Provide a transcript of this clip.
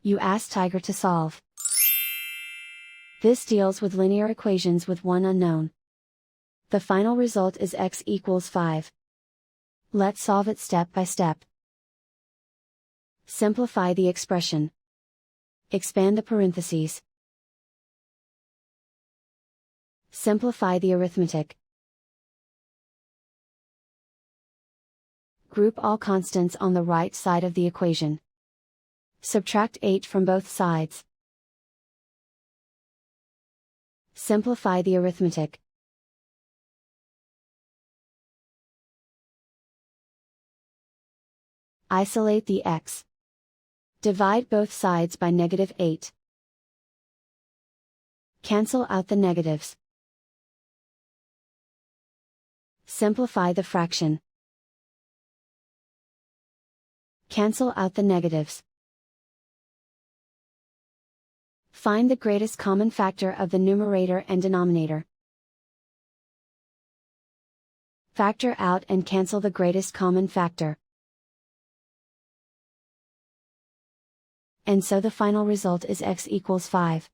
You ask Tiger to solve. This deals with linear equations with one unknown. The final result is x equals 5. Let's solve it step by step. Simplify the expression. Expand the parentheses. Simplify the arithmetic. Group all constants on the right side of the equation. Subtract 8 from both sides. Simplify the arithmetic. Isolate the x. Divide both sides by -8. Cancel out the negatives. Simplify the fraction. Cancel out the negatives. Find the greatest common factor of the numerator and denominator. Factor out and cancel the greatest common factor. And so the final result is x equals 5.